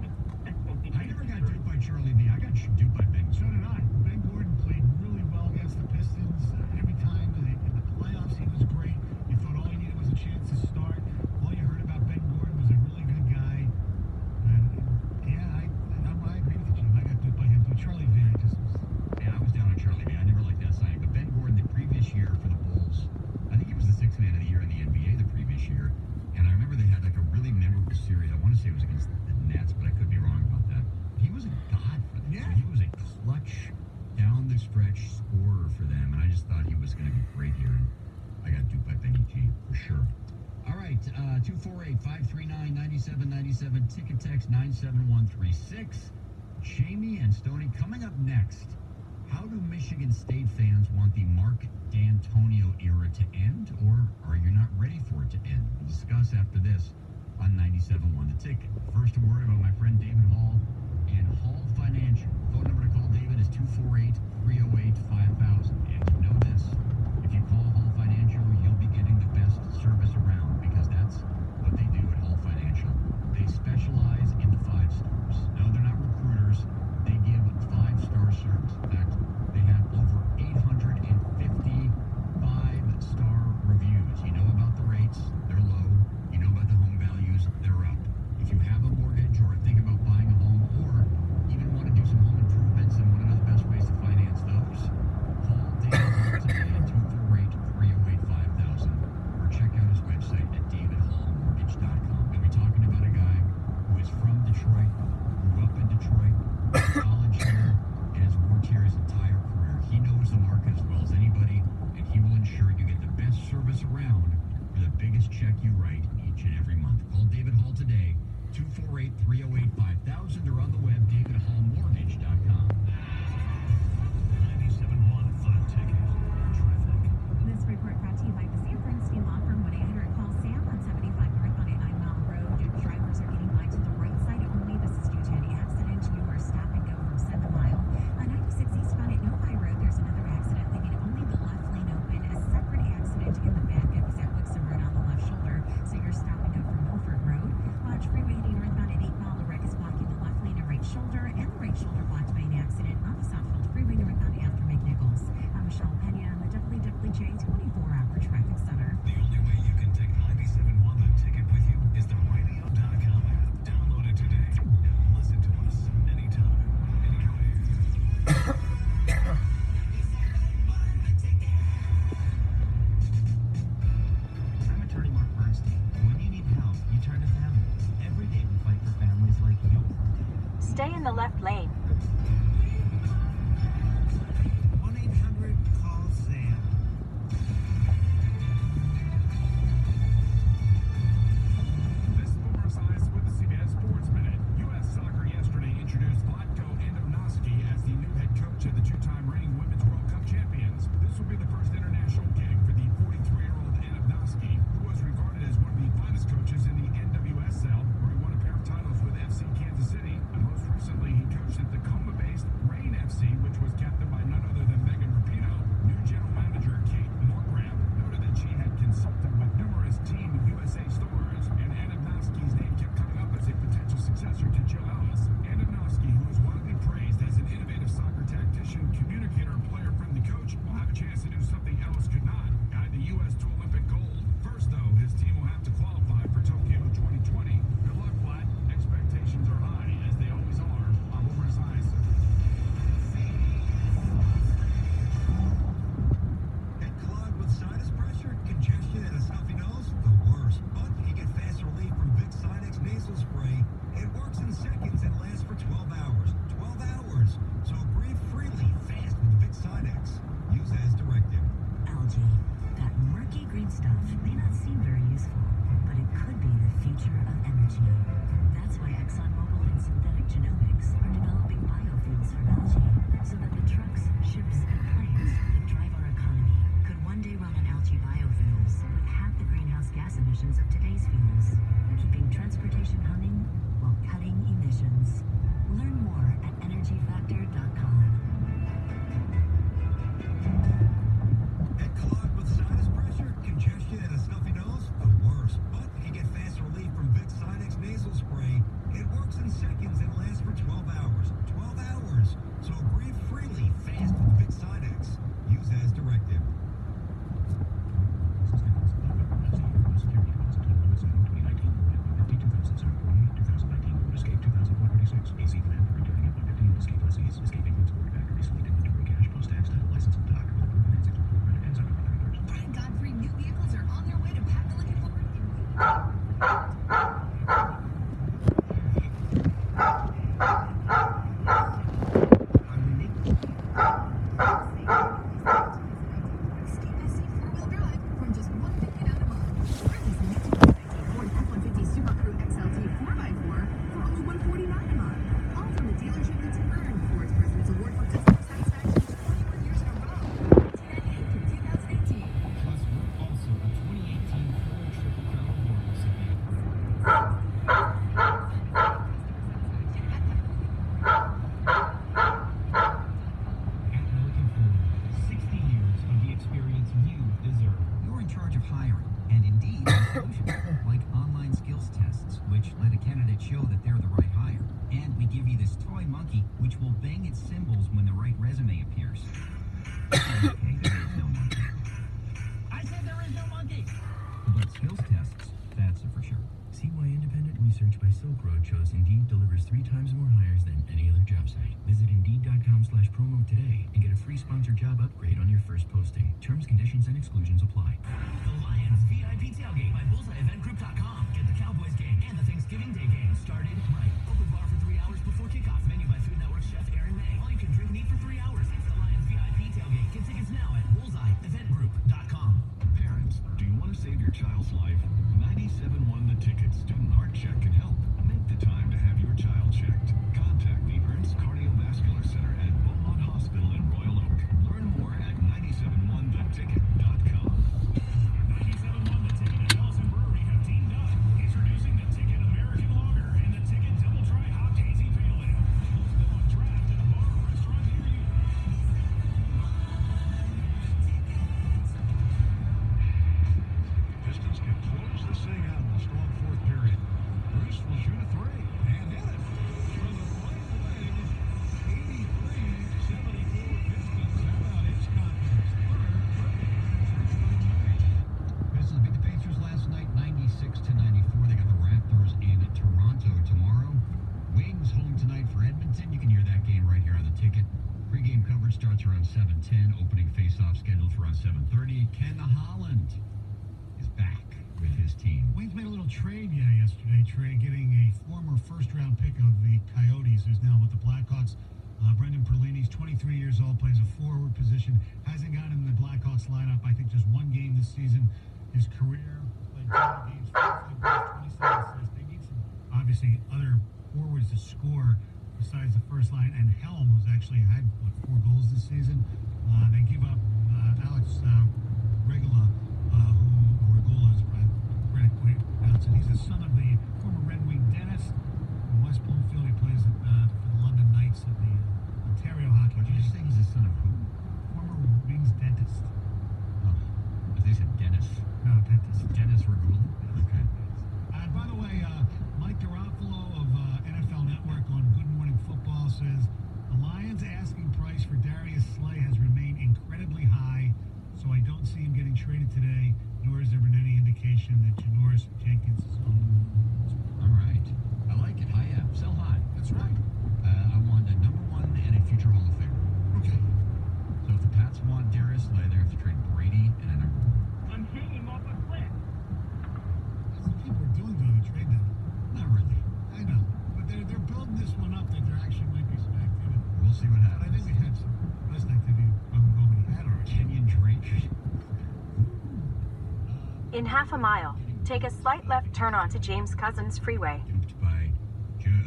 I never got duped by Charlie V. I got duped by Ben. So did I. Ben Gordon played really well against the Pistons. Every time in the playoffs, he was great. You thought all you needed was a chance to start. All you heard about Ben Gordon was a really good guy. And yeah, I agree with you, Jim. I got duped by him too. Charlie V. I was down on Charlie V. I never liked that signing. But Ben Gordon, the previous year for the Bulls, I think he was the 6th man of the year in the NBA the previous year. And I remember they had like a really memorable series. I want to say it was against the Nets, but I could be wrong about that. He was a god for them. Yeah. He was a clutch, down the stretch scorer for them. And I just thought he was going to be great here. And I got duped by Benny G for sure. All right, 248-539-9797. Ticket text 97136. Jamie and Stoney coming up next. How do Michigan State fans want the Mark D'Antonio era to end, or are you not ready for it to end? We'll discuss after this on 97.1 The Ticket. First, a word about my friend David Hall and Hall Financial. Phone number to call David is 248-308-5000. And you know this, if you call Hall Financial, you'll be getting the best service around, because that's what they do at Hall Financial. They specialize in the 5 stars. No, they're not recruiters. They give 5-star service. In fact, they have over 850 5-star reviews. You know about the rates, they're low. You know about the home values, they're up. If you have a mortgage or think about buying a home, or even want to do some home improvements and want to know the best ways to finance those, call David Hall today at 248-308-5000 or check out his website at davidhallmortgage.com. We'll be talking about a guy who is from Detroit, grew up in Detroit, college here, and has worked here his entire career. He knows the market as well as anybody, and he will ensure you get the best service around for the biggest check you write each and every month. Call David Hall today, 248-308-5000, or on the web, davidhallmortgage.com. 97.1 The Ticket. Traffic. This report brought to you by the Sam Bernstein Law Firm. 1-800-CALL-SAM on 75 north on a 9-mile road. Drivers are getting by to the right side only. This is due to an accident. You are stop and go from 7 Mile. On 96 eastbound at Novi Road, there's another accident, leaving only the left lane open. A separate accident in the backup is at Wixom Road on the left shoulder, so you're stopping up from Milford Road. Watch freeway heading northbound at 8 Mile. The wreck is blocking the left lane and right shoulder, and the right shoulder blocked by an accident Form today and get a free sponsored job upgrade on your first posting. Terms, conditions, and exclusions apply. The Lions VIP Tailgate by BullseyeEventGroup.com. Get the Cowboys game and the Thanksgiving Day game started right. Open bar for 3 hours before kickoff. Menu by Food Network chef Aaron May. All you can drink and eat for 3 hours. It's the Lions VIP Tailgate. Get tickets now at BullseyeEventGroup.com. Parents, do you want to save your child's life? 97.1 The Ticket Student Heart Check can help. Make the time to have your child checked. Contact the Ernst Cardiovascular Center at Beaumont Hospital in Royal Oak. Learn more at 971theticket.com. 97.1 The Ticket and Nelson Brewery have teamed up, introducing the Ticket American Lager and the Ticket Double Dry Hop Hazy Pale Ale. Both on draft at a bar or restaurant near you. Pistons can close this thing out in the strong fourth period. Bruce will shoot a three and hit it from the right wing. 83-74 Pistons. How about his confidence? Pistons beat the Pacers last night, 96-94. They got the Raptors in Toronto tomorrow. Wings home tonight for Edmonton. You can hear that game right here on the ticket. Pre-game coverage starts around 7:10. Opening face-off scheduled for around 7:30. Ken Holland is back with his team. Wings made a little trade yesterday. Trey getting a former first-round pick of the Coyotes, who's now with the Blackhawks. Brendan Perlini's 23 years old, plays a forward position. Hasn't gotten in the Blackhawks lineup, I think, just one game this season. His career played 20 games, 25 goals, 27 assists. They need some, obviously, other forwards to score besides the first line. And Helm, who's actually had, 4 goals this season. They give up Alex Regula, or Regula, as Brett pronounce it. He's the son of the former Red Wing dentist from West Bloomfield. He plays for the London Knights of the Ontario Hockey What did you League. say he's the son of who? Former Wings dentist. Oh, they said Dennis. No, dentist. Dennis Regula? Okay. By the way, Mike Garofalo of NFL Network on Good Morning Football says the Lions' asking price for Darius Slay has remained incredibly high, so I don't see him getting traded today, nor has there been any indication that Janoris Jenkins is on the move. All right. I like it. High up. Sell high. That's right. I want a number one and a future Hall of Famer. Okay. So if the Pats want Darius Slay, they have to trade Brady and a number one. I'm hanging off a cliff. That's what people are doing to trade them. Not really. I know. But they're building this one up that there actually might be some activity. We'll see what But I happens. think we had some less activity probably already had already. Kenyon Drake. In half a mile, take a slight left turn onto James Cousins Freeway. Duped by Jim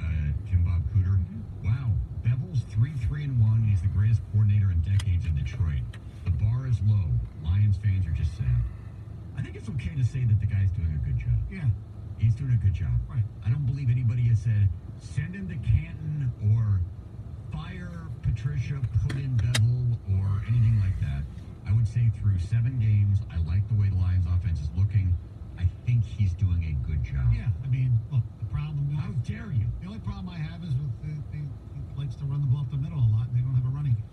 Bob Cooter. Wow. Bevel's 3-3-1. He's the greatest coordinator in decades in Detroit. The bar is low. Lions fans are just sad. I think it's okay to say that the guy's doing a good job. Yeah. He's doing a good job. Right. I don't believe anybody has said, send him to Canton or fire Patricia, put in Bevel or anything like that. I would say through 7 games, I like the way the Lions offense is looking. I think he's doing a good job. Yeah, I mean, look, the problem... How dare you? The only problem I have is with he likes to run the ball up the middle a lot, and they don't have a running game.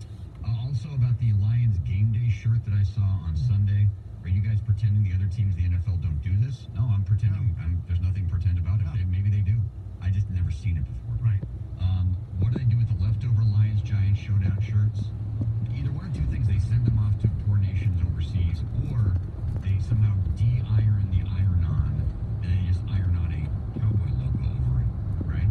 Also about the Lions game day shirt that I saw on Sunday. Are you guys pretending the other teams in the NFL don't do this? No, I'm pretending. There's nothing to pretend about it. No. Maybe they do. I just never seen it before. Right. What do they do with the leftover Lions-Giants showdown shirts? Either one or two things. They send them off to poor nations overseas, or they somehow de-iron the iron-on, and they just iron on a cowboy logo over it, right?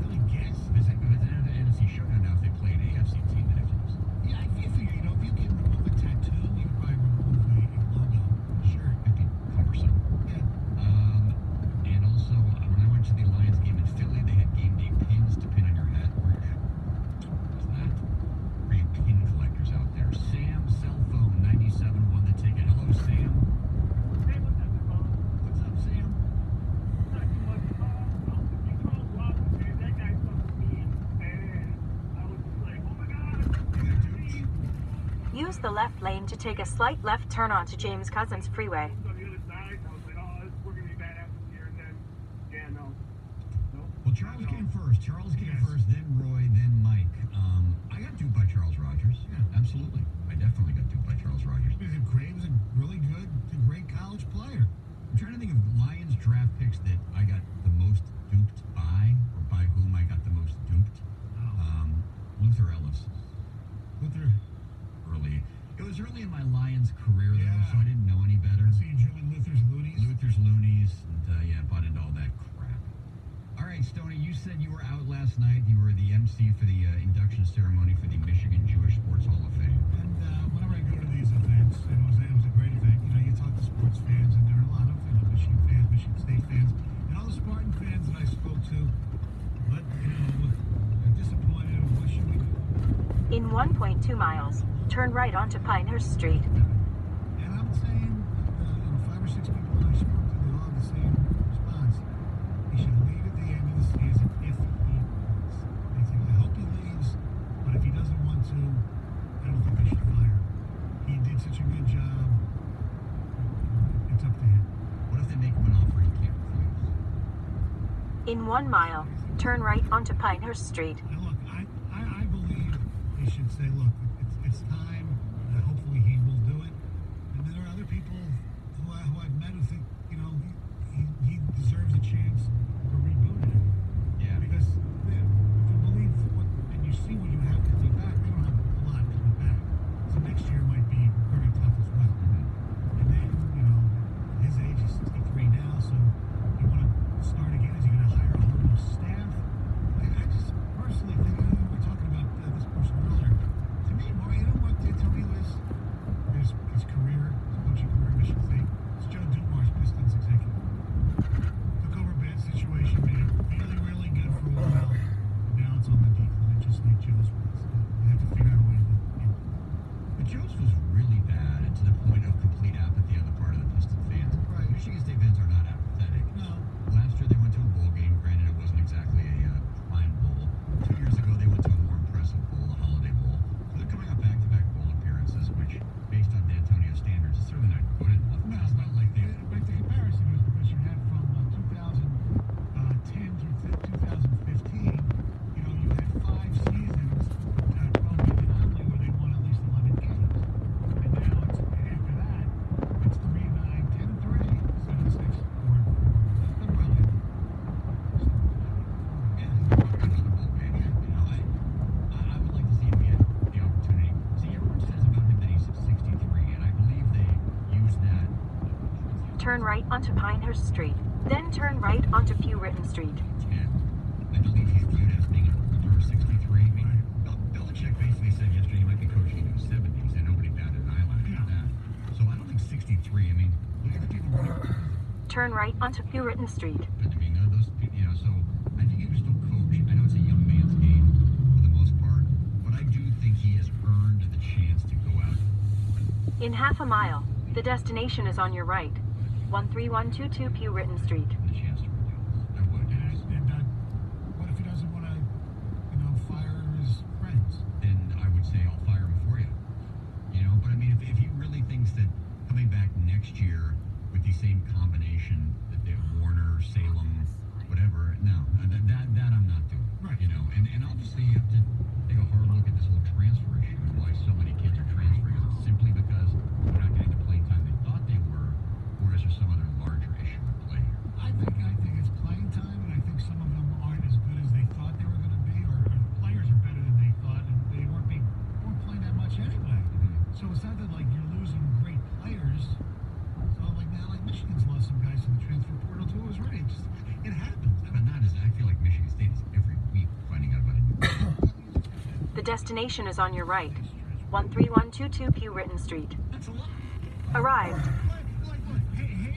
Really guess. If it's an NFC showdown now, if they play an AFC team, they have to use it. Yeah, I figure, if you can remove a tattoo, you can probably remove the logo. Sure. It'd be cumbersome. Yeah. And also, when I went to the Lions game in Philly, they had game day pins to pin on your hat. What's that? For you pin collectors out there. Sam, cell phone, 97 won the ticket. Hello, Sam. Hey, what's up, Nicole? What's up, Sam? Not too much. Charles Robinson, that guy fucked with me, and I was just like, oh my God. Use the left lane to take a slight left turn onto James Cousins Freeway. On the other side, I was like, oh, we're gonna be bad atmosphere, and then, yeah, no. Well, Charles came first. Charles came first, then Roy, then Mike. I got duped by Charles Rogers. Yeah, absolutely. I definitely got duped by Charles Rogers. He was a really good, great college player. I'm trying to think of Lions draft picks that I got the most duped by, or by whom I got the most duped. Luther Ellis. Who was early in my Lions career, though, Yeah. so I didn't know any better. So you joined Luther's Loonies? Luther's Loonies, and yeah, bought into all that crap. All right, Stoney, you said you were out last night. You were the MC for the induction ceremony for the Michigan Jewish Sports Hall of Fame. And whenever I go to these events, and it was a great event, you talk to sports fans, and there are a lot of Michigan fans, Michigan State fans, and all the Spartan fans that I spoke to. But, I'm disappointed. What should we do? In 1.2 miles, turn right onto Pinehurst Street. And I'm saying, 5 or 6 people that I spoke to, they all had the same response. He should leave at the end of the season if he wants. They say, I hope he leaves, but if he doesn't want to, I don't think they should fire him. He did such a good job. It's up to him. What if they make him an offer he can't refuse? In 1 mile, turn right onto Pinehurst Street. Now look, I believe he should say, look, it's time. Hopefully he will do it. And then there are other people who I've met who think, he deserves a chance for rebooting it. Yeah. Because if you believe and you see what you have coming back, they don't have a lot coming back. So next year might be very tough as well. And then, his age is 63 now, so you want to start again. Is he going to hire a whole new staff? I just personally think, we were talking about this person earlier. To me, Mario, what D'Antonio is his career, his coaching career, Michigan State. It's Joe Dumars, Pistons executive. Took over a bad situation, made it really, really good for a while. Now it's on the decline, just like Joe's was. They have to figure out a way to do it. But Joe's was really bad, and to the point of complete apathy on the part of the Piston fans. Right. Michigan State fans are not apathetic. No. Last year they went to a bowl game. Granted, it wasn't exactly a prime bowl. 2 years ago they went to a more impressive bowl, the Holiday Bowl. So they're coming up back-to-back bowl appearances, which, based on D'Antonio's standards, is certainly not good enough. No, it's not like the comparison was because you had from 2010 through 2015, you had 5 seasons, 12 game anomaly where they won at least 11 games. And now after that, it's 3-9, 10-3, 7-6, 4-4. They're well in. Yeah, another bowl game. I would like to see him get the opportunity. See, everyone says about him that he's 63, and I believe they use that. Turn right onto Pinehurst Street. Then turn right onto Puritan Street. And I believe he's viewed as being an older 63. I mean, Belichick basically said yesterday he might be coaching in his 70s, and nobody batted an eyelash at that. So I don't think 63. I mean, look at the people running. Turn right onto Puritan Street. But I mean, those people, so I think he was still coach. I know it's a young man's game for the most part, but I do think he has earned the chance to go out. In half a mile, the destination is on your right. 13122 Puritan Street. The chance to renew. I would. And what if he doesn't want to, fire his friends? Then I would say I'll fire him for you. But I mean, if he really thinks that coming back next year with the same combination that they Warner, Salem, whatever, no, that I'm not doing. Right. And obviously you have to take a hard look at this whole transfer issue and why so many kids are transferring. Is it simply because they're not getting the playing time they thought they were, or is there some other larger issue at play here? I think it's playing time, and I think some of them aren't as good as they thought they were going to be, or the players are better than they thought, and they weren't playing that much anyway. So it's not that you're losing great players. So now Michigan's lost some guys to the transfer portal too. It was right. It happens. But not as I feel like Michigan State is every week finding out about it. The destination is on your right. 13122 Puritan Street. That's a lot. Arrived.